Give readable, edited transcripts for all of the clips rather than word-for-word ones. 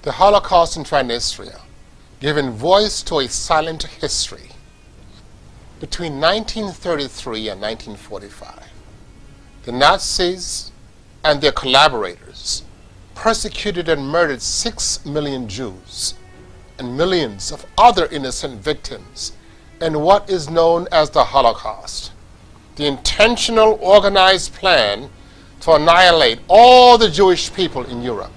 The Holocaust in Transnistria, giving voice to a silent history. Between 1933 and 1945, the Nazis and their collaborators persecuted and murdered 6 million Jews and millions of other innocent victims in what is known as the Holocaust, the intentional organized plan to annihilate all the Jewish people in Europe.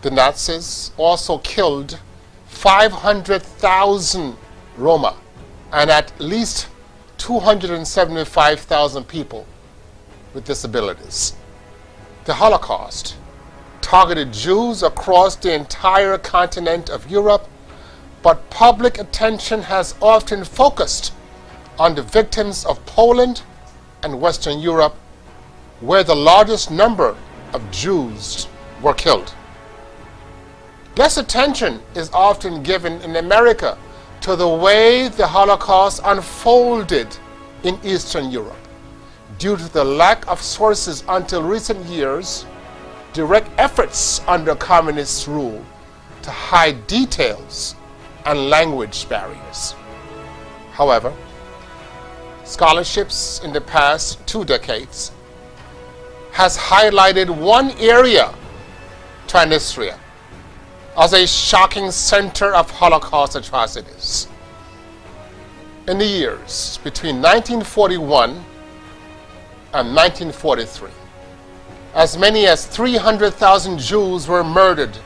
The Nazis also killed 500,000 Roma and at least 275,000 people with disabilities. The Holocaust targeted Jews across the entire continent of Europe, but public attention has often focused on the victims of Poland and Western Europe, where the largest number of Jews were killed. Less attention is often given in America to the way the Holocaust unfolded in Eastern Europe. Due to the lack of sources until recent years, direct efforts under communist rule to hide details and language barriers. However, scholarships in the past 2 decades has highlighted one area, Transnistria, as a shocking center of Holocaust atrocities. In the years between 1941 and 1943, as many as 300,000 Jews were murdered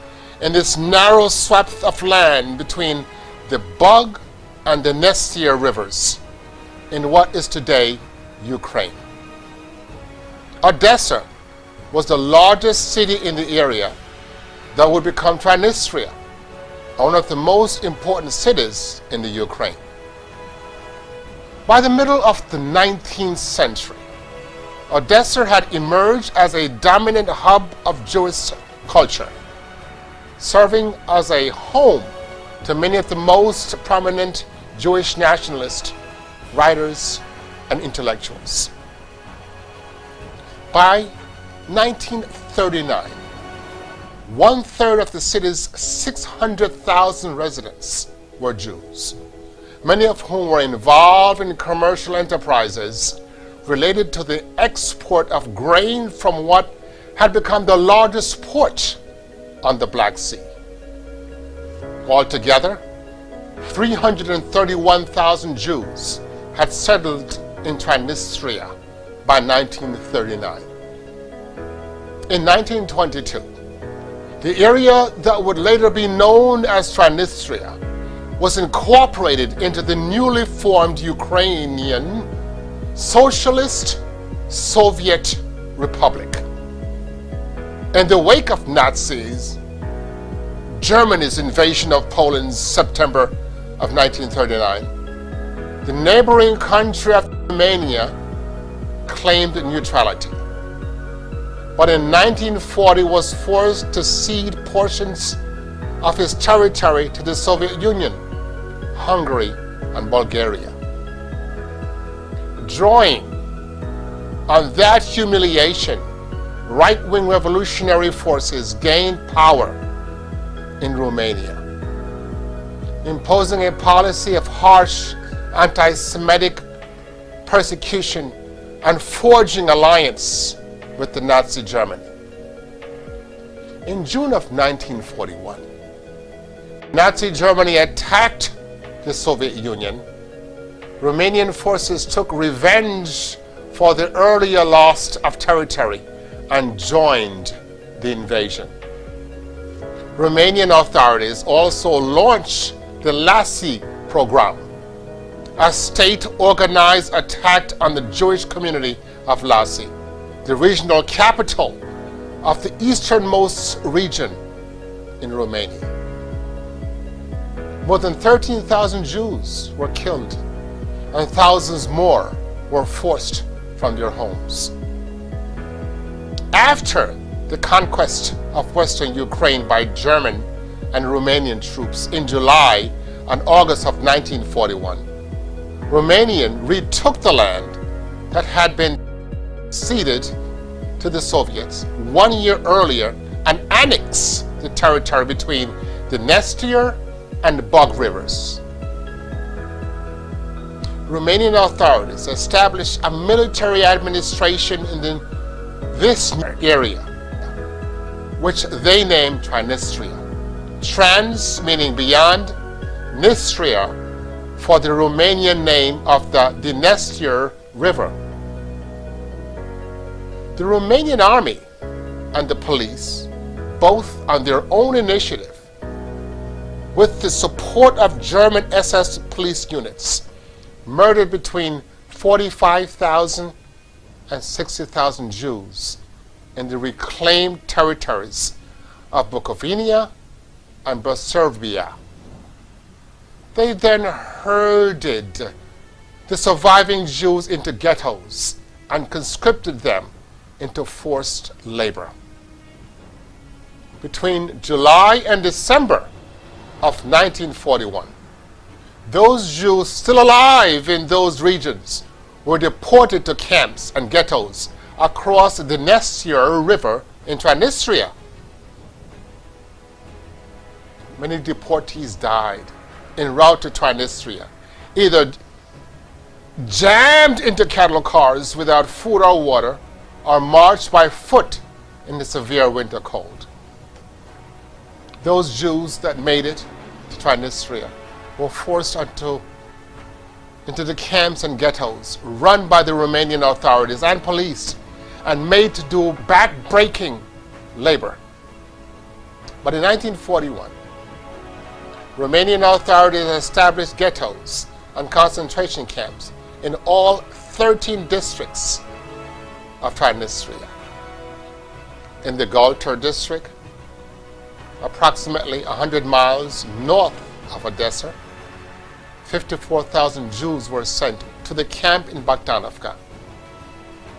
in this narrow swath of land between the Bug and the Dniester rivers in what is today Ukraine. Odessa was the largest city in the area that would become Transnistria, one of the most important cities in the Ukraine. By the middle of the 19th century, Odessa had emerged as a dominant hub of Jewish culture, serving as a home to many of the most prominent Jewish nationalists, writers, and intellectuals. By 1939, 1/3 of the city's 600,000 residents were Jews, many of whom were involved in commercial enterprises related to the export of grain from what had become the largest port on the Black Sea. Altogether, 331,000 Jews had settled in Transnistria by 1939. In 1922, the area that would later be known as Transnistria was incorporated into the newly formed Ukrainian Socialist Soviet Republic. In the wake of Nazis, Germany's invasion of Poland's September of 1939, the neighboring country of Romania claimed neutrality, but in 1940 was forced to cede portions of its territory to the Soviet Union, Hungary, and Bulgaria. Drawing on that humiliation, right-wing revolutionary forces gained power in Romania, imposing a policy of harsh anti-Semitic persecution and forging alliance with the Nazi Germany. In June of 1941, Nazi Germany attacked the Soviet Union. Romanian forces took revenge for the earlier loss of territory and joined the invasion. Romanian authorities also launched the Lassi program, a state-organized attack on the Jewish community of Lassi, the regional capital of the easternmost region in Romania. More than 13,000 Jews were killed, and thousands more were forced from their homes. After the conquest of Western Ukraine by German and Romanian troops in July and August of 1941, Romania retook the land that had been ceded to the Soviets 1 year earlier and annexed the territory between the Dniester and Bug rivers. Romanian authorities established a military administration in this area, which they named Transnistria. Trans meaning beyond, Nistria for the Romanian name of the Dniester River. The Romanian army and the police, both on their own initiative, with the support of German SS police units, murdered between 45,000 and 60,000 Jews in the reclaimed territories of Bukovina and Serbia. They then herded the surviving Jews into ghettos and conscripted them into forced labor. Between July and December of 1941, those Jews still alive in those regions were deported to camps and ghettos across the Dniester River in Transnistria. Many deportees died en route to Transnistria, either jammed into cattle cars without food or water, or marched by foot in the severe winter cold. Those Jews that made it to Transnistria were forced into the camps and ghettos run by the Romanian authorities and police and made to do back-breaking labor. But in 1941, Romanian authorities established ghettos and concentration camps in all 13 districts of Transnistria. In the Galter district, approximately 100 miles north of Odessa, 54,000 Jews were sent to the camp in Bogdanovka,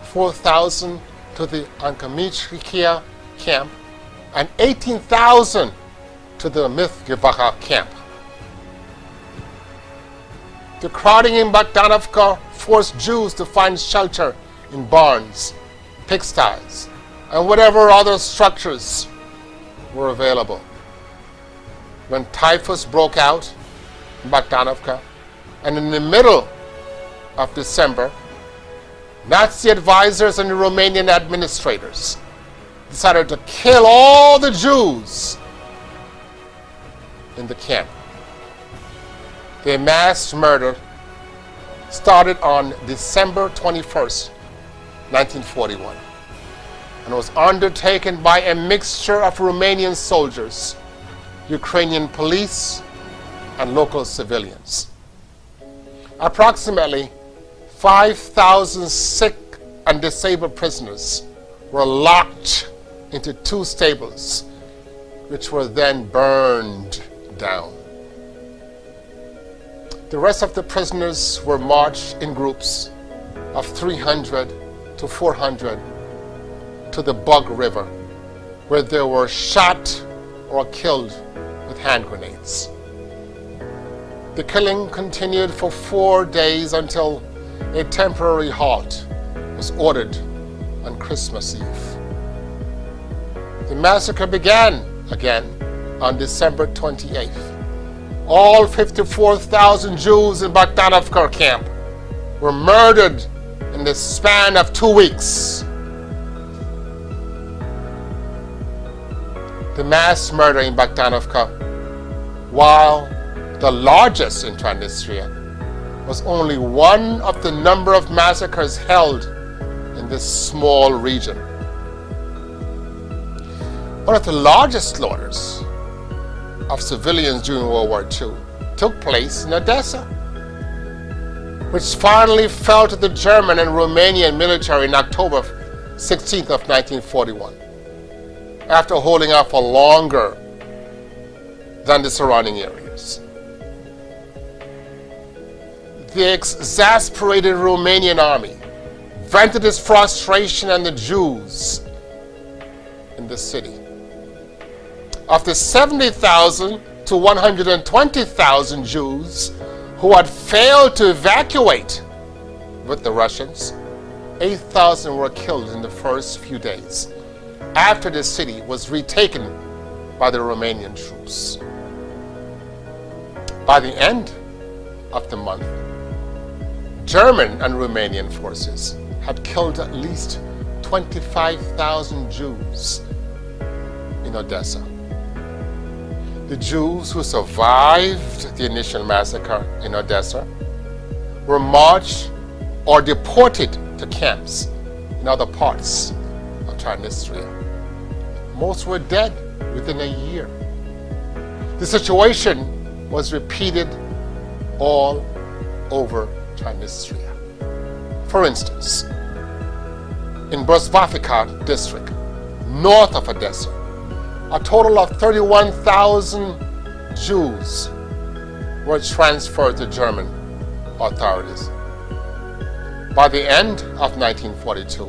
4,000 to the Ankamichrikya camp, and 18,000 to the Mithgevacha camp. The crowding in Bogdanovka forced Jews to find shelter in barns, pigsties, and whatever other structures were available. When typhus broke out in Bogdanovka, and in the middle of December, Nazi advisors and the Romanian administrators decided to kill all the Jews in the camp. The mass murder started on December 21st, 1941, and was undertaken by a mixture of Romanian soldiers, Ukrainian police, and local civilians. Approximately 5,000 sick and disabled prisoners were locked into 2 stables, which were then burned down. The rest of the prisoners were marched in groups of 300 to 400 to the Bug River, where they were shot or killed with hand grenades. The killing continued for 4 days until a temporary halt was ordered on Christmas Eve. The massacre began again on December 28th. All 54,000 Jews in Bogdanovka camp were murdered in the span of 2 weeks. The mass murder in Bogdanovka, while the largest in Transnistria, was only one of the number of massacres held in this small region. One of the largest slaughters of civilians during World War II took place in Odessa, which finally fell to the German and Romanian military in October 16th of 1941, after holding out for longer than the surrounding areas. The exasperated Romanian army vented its frustration on the Jews in the city. Of the 70,000 to 120,000 Jews who had failed to evacuate with the Russians, 8,000 were killed in the first few days after the city was retaken by the Romanian troops. By the end of the month, German and Romanian forces had killed at least 25,000 Jews in Odessa. The Jews who survived the initial massacre in Odessa were marched or deported to camps in other parts of Transnistria. Most were dead within a year. The situation was repeated all over Transnistria. For instance, in Brozvavka district, north of Odessa, a total of 31,000 Jews were transferred to German authorities. By the end of 1942,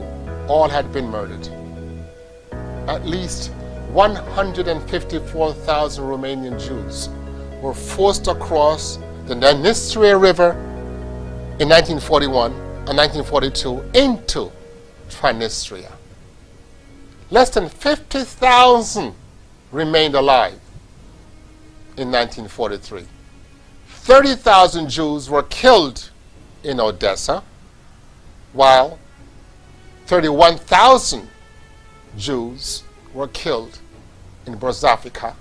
all had been murdered. At least 154,000 Romanian Jews were forced across the Dniester River in 1941 and 1942 into Transnistria. Less than 50,000 remained alive in 1943. 30,000 Jews were killed in Odessa, while 31,000 Jews were killed in Brozvavka.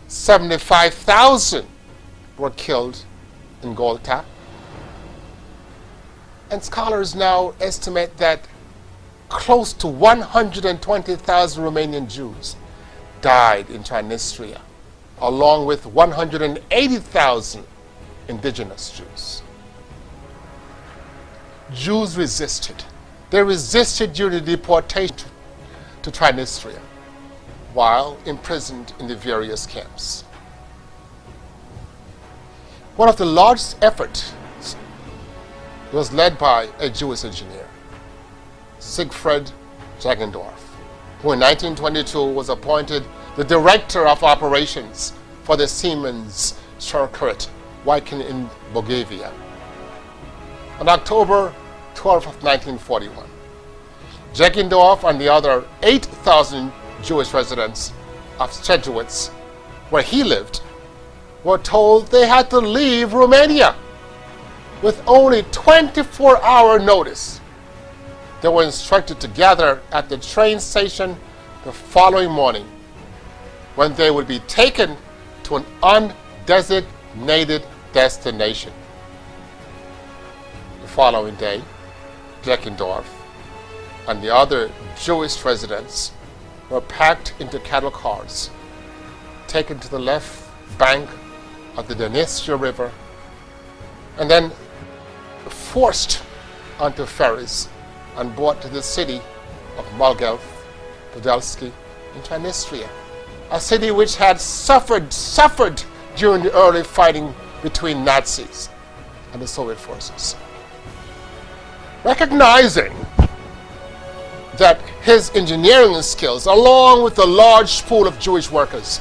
75,000 were killed in Golta. And scholars now estimate that close to 120,000 Romanian Jews died in Transnistria, along with 180,000 indigenous Jews. Jews resisted. They resisted during the deportation to Transnistria while imprisoned in the various camps. One of the largest efforts was led by a Jewish engineer, Siegfried Jagendorf, who in 1922 was appointed the director of operations for the Siemens circuit working in Bulgaria. On October 12 of 1941, Jagendorf and the other 8,000 Jewish residents of Szczeciewicz, where he lived, were told they had to leave Romania with only 24-hour notice. They were instructed to gather at the train station the following morning, when they would be taken to an undesignated destination. The following day, Jagendorf and the other Jewish residents were packed into cattle cars, taken to the left bank of the Dniester River, and then forced onto ferries and brought to the city of Mogilev Podilsky in Transnistria, a city which had suffered during the early fighting between Nazis and the Soviet forces. Recognizing that his engineering skills, along with a large pool of Jewish workers,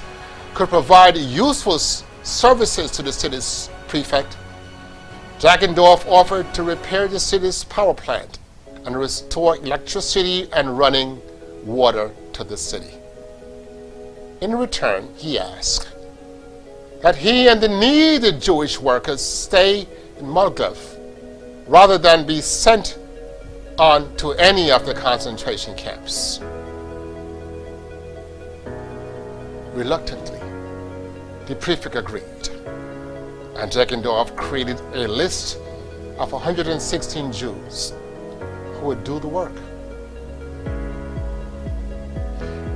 could provide useful services to the city's prefect, Jagendorf offered to repair the city's power plant and restore electricity and running water to the city. In return, he asked that he and the needed Jewish workers stay in Mogilev rather than be sent on to any of the concentration camps. Reluctantly, the prefect agreed, and Jagendorf created a list of 116 Jews who would do the work.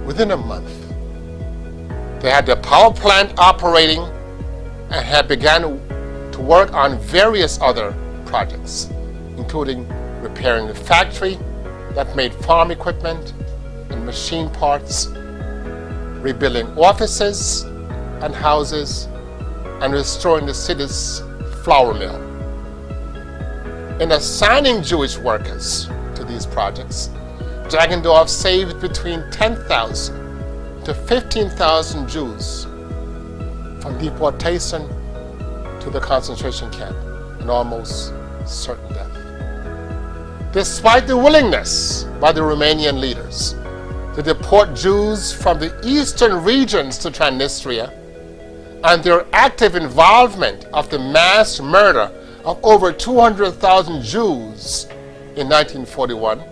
Within a month, they had the power plant operating and had begun to work on various other projects, including repairing the factory that made farm equipment and machine parts, rebuilding offices and houses, and restoring the city's flour mill. In assigning Jewish workers to these projects, Jagendorf saved between 10,000 to 15,000 Jews from deportation to the concentration camp and almost certain death. Despite the willingness by the Romanian leaders, to deport Jews from the eastern regions to Transnistria, and their active involvement of the mass murder of over 200,000 Jews in 1941,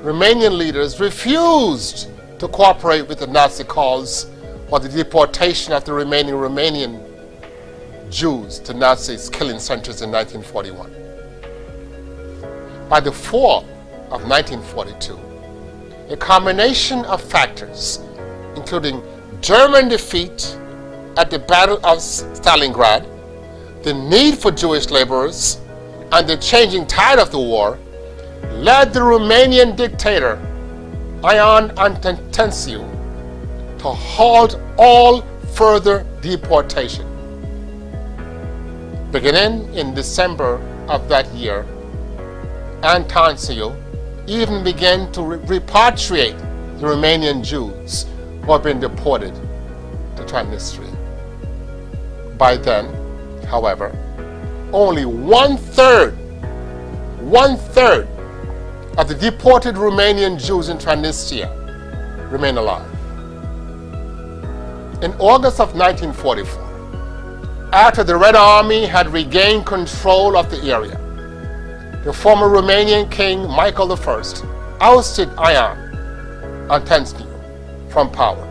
Romanian leaders refused to cooperate with the Nazi calls for the deportation of the remaining Romanian Jews to Nazis' killing centers in 1941. By the fall of 1942, a combination of factors, including German defeat at the Battle of Stalingrad, the need for Jewish laborers, and the changing tide of the war, led the Romanian dictator Ion Antonescu to halt all further deportation. Beginning in December of that year, Antonescu even began to repatriate the Romanian Jews who had been deported to Transnistria. By then, however, only one-third of the deported Romanian Jews in Transnistria remain alive. In August of 1944, after the Red Army had regained control of the area, the former Romanian king Michael I ousted Ion Antonescu from power,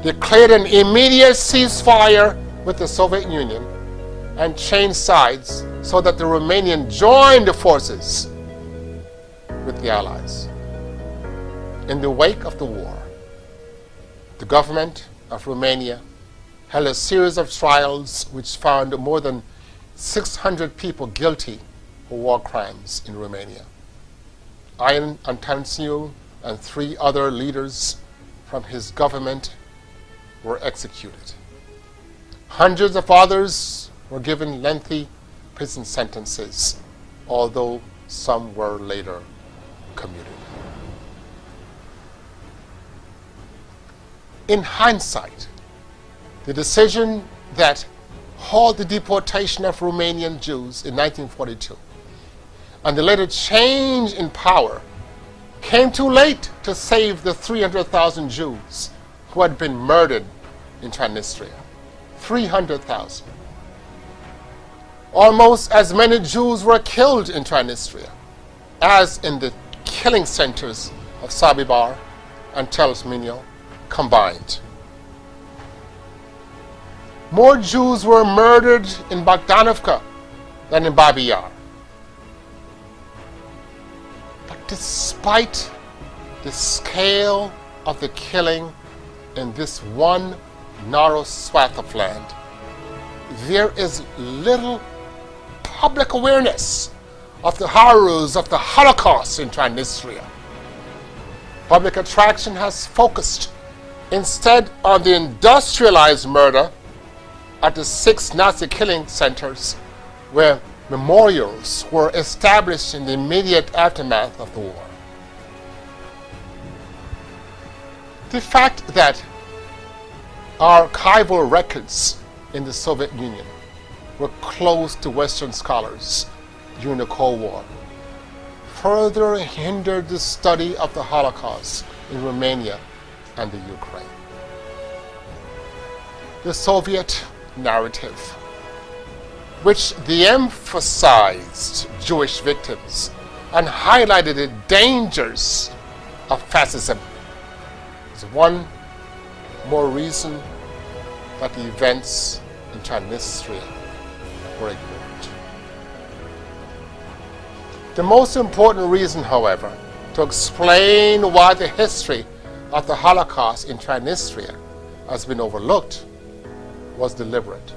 declared an immediate ceasefire with the Soviet Union, and changed sides so that the Romanians joined the forces with the Allies. In the wake of the war, the government of Romania held a series of trials which found more than 600 people guilty for war crimes in Romania. Ion Antonescu and 3 other leaders from his government were executed. Hundreds of others were given lengthy prison sentences, although some were later commuted. In hindsight, the decision that halted the deportation of Romanian Jews in 1942 and the later change in power came too late to save the 300,000 Jews who had been murdered in Transnistria. 300,000. Almost as many Jews were killed in Transnistria as in the killing centers of Sobibor and Telsminio combined. More Jews were murdered in Bogdanovka than in Babi Yar. But despite the scale of the killing in this one narrow swath of land, there is little public awareness of the horrors of the Holocaust in Transnistria. Public attraction has focused instead on the industrialized murder at the 6 Nazi killing centers where memorials were established in the immediate aftermath of the war. The fact that archival records in the Soviet Union were closed to Western scholars during the Cold War further hindered the study of the Holocaust in Romania and the Ukraine. The Soviet narrative, which de-emphasized Jewish victims and highlighted the dangers of fascism, is one more reason that the events in Transnistria were ignored. The most important reason, however, to explain why the history of the Holocaust in Transnistria has been overlooked was deliberate.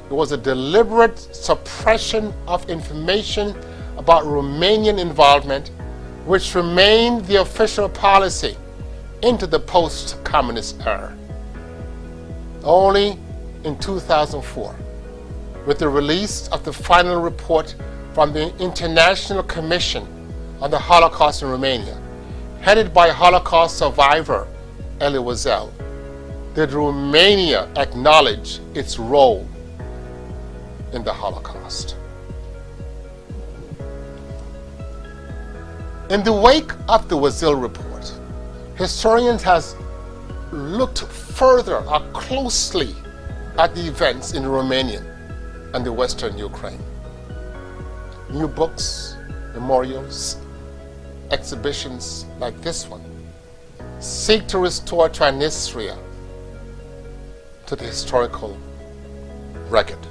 It was a deliberate suppression of information about Romanian involvement, which remained the official policy into the post-communist era. Only in 2004, with the release of the final report from the International Commission on the Holocaust in Romania, headed by Holocaust survivor Elie Wiesel, did Romania acknowledge its role in the Holocaust. In the wake of the Wiesel report, Historians has looked further or closely at the events in Romanian and the Western Ukraine. New books, memorials, exhibitions like this one seek to restore Transnistria to the historical record.